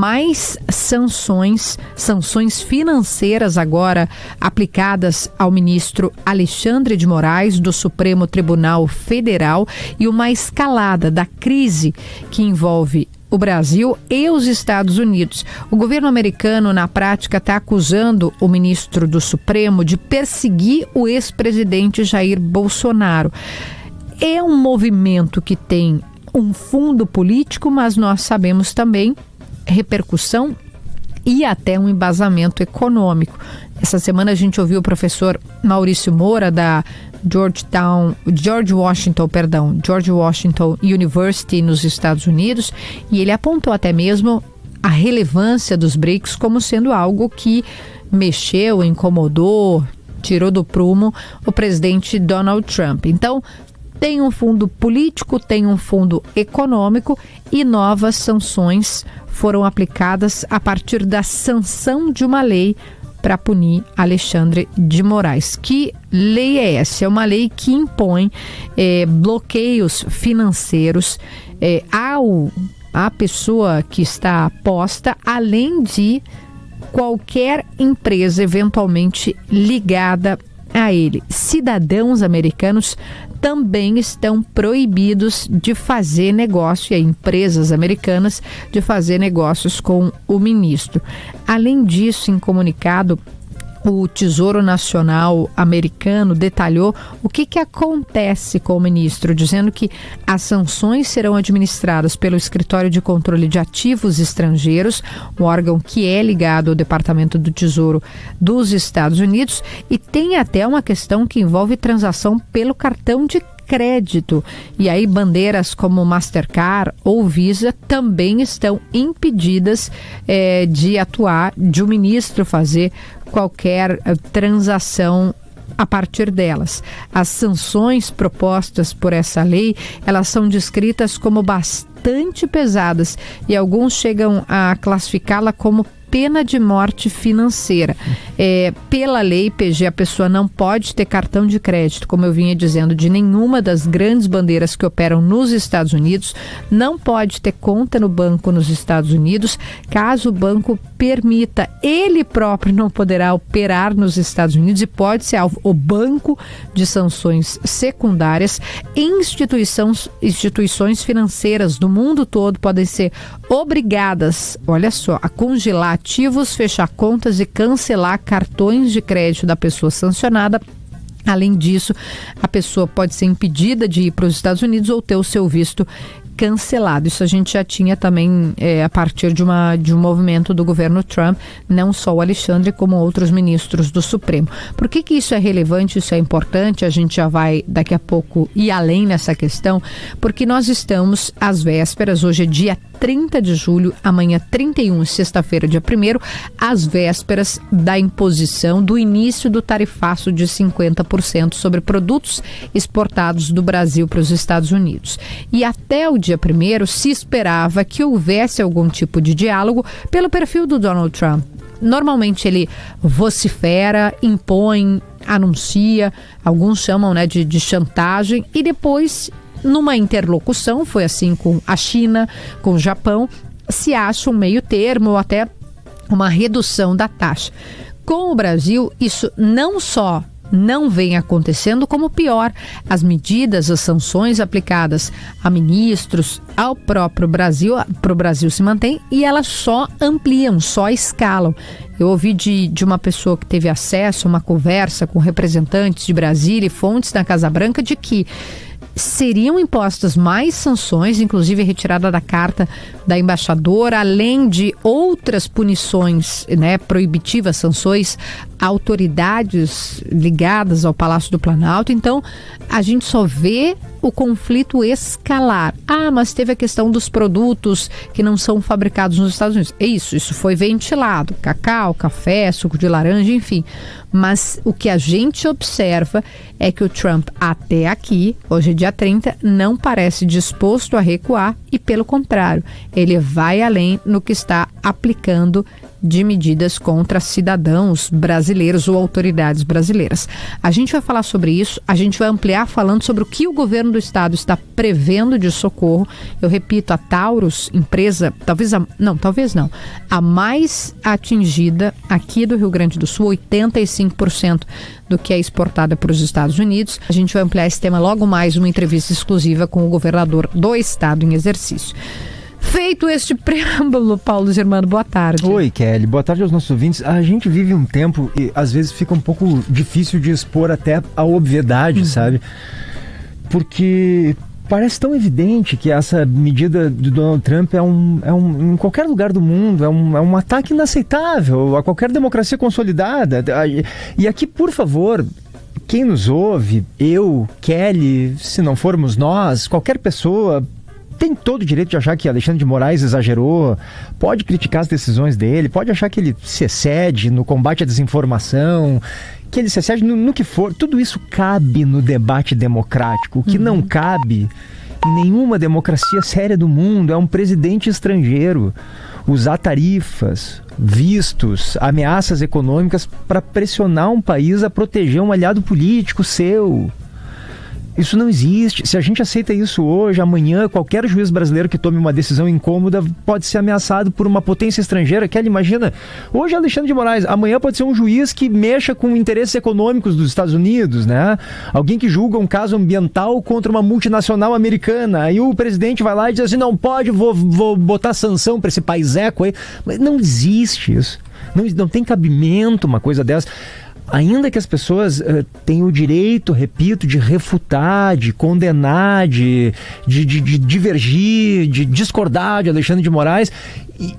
mais sanções financeiras agora aplicadas ao ministro Alexandre de Moraes do Supremo Tribunal Federal e uma escalada da crise que envolve o Brasil e os Estados Unidos. O governo americano, na prática, está acusando o ministro do Supremo de perseguir o ex-presidente Jair Bolsonaro. É um movimento que tem um fundo político, mas nós sabemos também repercussão e até um embasamento econômico. Essa semana a gente ouviu o professor Maurício Moura da George Washington University nos Estados Unidos, e ele apontou até mesmo a relevância dos BRICS como sendo algo que mexeu, incomodou, tirou do prumo o presidente Donald Trump. Então, tem um fundo político, tem um fundo econômico e novas sanções foram aplicadas a partir da sanção de uma lei para punir Alexandre de Moraes. Que lei é essa? É uma lei que impõe bloqueios financeiros à pessoa que está posta, além de qualquer empresa eventualmente ligada a ele. Cidadãos americanos também estão proibidos de fazer negócio, e empresas americanas de fazer negócios com o ministro. Além disso, em comunicado, o Tesouro Nacional americano detalhou o que acontece com o ministro, dizendo que as sanções serão administradas pelo Escritório de Controle de Ativos Estrangeiros, um órgão que é ligado ao Departamento do Tesouro dos Estados Unidos, e tem até uma questão que envolve transação pelo cartão de crédito. E aí bandeiras como Mastercard ou Visa também estão impedidas de atuar, de o ministro fazer qualquer transação a partir delas. As sanções propostas por essa lei, elas são descritas como bastante pesadas e alguns chegam a classificá-la como pena de morte financeira. Pela lei PG, a pessoa não pode ter cartão de crédito, como eu vinha dizendo, de nenhuma das grandes bandeiras que operam nos Estados Unidos, não pode ter conta no banco nos Estados Unidos. Caso o banco permita, ele próprio não poderá operar nos Estados Unidos e pode ser alvo o banco de sanções secundárias. Instituições financeiras do mundo todo podem ser obrigadas, olha só, a congelar ativos, fechar contas e cancelar cartões de crédito da pessoa sancionada. Além disso, a pessoa pode ser impedida de ir para os Estados Unidos ou ter o seu visto cancelado. Isso a gente já tinha também a partir de um movimento do governo Trump, não só o Alexandre, como outros ministros do Supremo. Por que isso é relevante, isso é importante? A gente já vai daqui a pouco ir além nessa questão, porque nós estamos às vésperas, hoje é dia 30 de julho, amanhã 31, sexta-feira, dia 1º, às vésperas da imposição do início do tarifaço de 50% sobre produtos exportados do Brasil para os Estados Unidos. E até o dia 1º se esperava que houvesse algum tipo de diálogo pelo perfil do Donald Trump. Normalmente ele vocifera, impõe, anuncia, alguns chamam de chantagem, e depois, numa interlocução, foi assim com a China, com o Japão, se acha um meio termo ou até uma redução da taxa. Com o Brasil, isso não só não vem acontecendo, como pior, as medidas, as sanções aplicadas a ministros, ao próprio Brasil, para o Brasil se mantém, e elas só ampliam, só escalam. Eu ouvi de uma pessoa que teve acesso a uma conversa com representantes de Brasília e fontes da Casa Branca de que seriam impostas mais sanções, inclusive retirada da carta da embaixadora, além de outras punições, proibitivas, sanções a autoridades ligadas ao Palácio do Planalto. Então, a gente só vê o conflito escalar. Mas teve a questão dos produtos que não são fabricados nos Estados Unidos. Isso foi ventilado. Cacau, café, suco de laranja, enfim. Mas o que a gente observa é que o Trump, até aqui, hoje é dia 30, não parece disposto a recuar e, pelo contrário, ele vai além no que está aplicando de medidas contra cidadãos brasileiros ou autoridades brasileiras. A gente vai falar sobre isso, a gente vai ampliar falando sobre o que o governo do estado está prevendo de socorro. Eu repito, a Taurus, empresa, talvez não, a mais atingida aqui do Rio Grande do Sul, 85% do que é exportada para os Estados Unidos. A gente vai ampliar esse tema logo mais, uma entrevista exclusiva com o governador do estado em exercício. Feito este preâmbulo, Paulo Germano, boa tarde. Oi, Kelly, boa tarde aos nossos ouvintes. A gente vive um tempo e às vezes fica um pouco difícil de expor até a obviedade, sabe? Porque parece tão evidente que essa medida do Donald Trump em qualquer lugar do mundo, é um ataque inaceitável a qualquer democracia consolidada. E aqui, por favor, quem nos ouve, eu, Kelly, se não formos nós, qualquer pessoa tem todo o direito de achar que Alexandre de Moraes exagerou, pode criticar as decisões dele, pode achar que ele se excede no combate à desinformação, que ele se excede no que for. Tudo isso cabe no debate democrático. O que não cabe em nenhuma democracia séria do mundo é um presidente estrangeiro usar tarifas, vistos, ameaças econômicas para pressionar um país a proteger um aliado político seu. Isso não existe. Se a gente aceita isso hoje, amanhã, qualquer juiz brasileiro que tome uma decisão incômoda pode ser ameaçado por uma potência estrangeira. Kelly, imagina, hoje é Alexandre de Moraes, amanhã pode ser um juiz que mexa com interesses econômicos dos Estados Unidos, né? Alguém que julga um caso ambiental contra uma multinacional americana. Aí o presidente vai lá e diz assim, não pode, vou botar sanção para esse país eco aí. Mas não existe isso. Não tem cabimento uma coisa dessa. Ainda que as pessoas tenham o direito, repito, de refutar, de condenar, de divergir, de discordar de Alexandre de Moraes,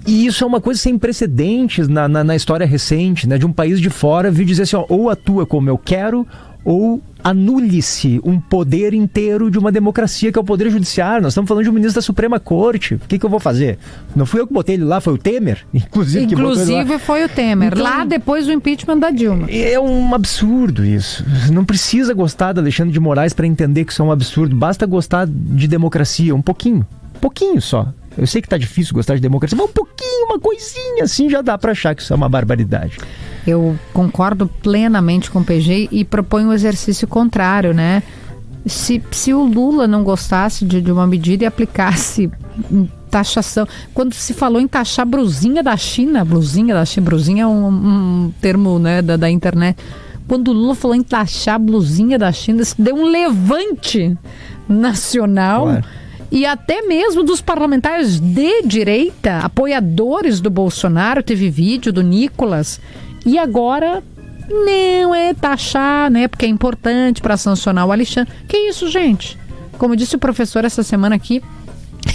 e isso é uma coisa sem precedentes na história recente, né? De um país de fora vir dizer assim, ó, ou atua como eu quero, ou anule-se um poder inteiro de uma democracia que é o Poder Judiciário. Nós estamos falando de um ministro da Suprema Corte. O que eu vou fazer? Não fui eu que botei ele lá, foi o Temer? Inclusive foi o Temer, então, lá depois do impeachment da Dilma. É um absurdo isso. Não precisa gostar do Alexandre de Moraes para entender que isso é um absurdo. Basta gostar de democracia, um pouquinho só. Eu sei que tá difícil gostar de democracia, mas um pouquinho, uma coisinha assim já dá para achar que isso é uma barbaridade. Eu concordo plenamente com o PG e proponho um exercício contrário, né? Se o Lula não gostasse de uma medida e aplicasse taxação... Quando se falou em taxar blusinha da China, blusinha é um termo, né, da internet. Quando o Lula falou em taxar blusinha da China, isso deu um levante nacional... Claro. E até mesmo dos parlamentares de direita, apoiadores do Bolsonaro, teve vídeo do Nicolas. E agora não é taxar, né? Porque é importante para sancionar o Alexandre. Que isso, gente? Como disse o professor essa semana aqui,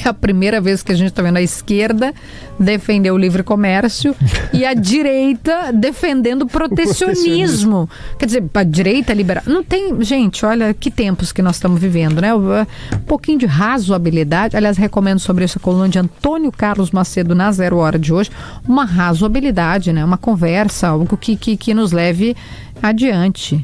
é a primeira vez que a gente está vendo a esquerda defender o livre comércio e a direita defendendo o protecionismo. Quer dizer, a direita liberal. Não tem. Gente, olha que tempos que nós estamos vivendo, né? Um pouquinho de razoabilidade. Aliás, recomendo sobre isso a coluna de Antônio Carlos Macedo na Zero Hora de hoje. Uma razoabilidade, né? Uma conversa, algo que nos leve adiante.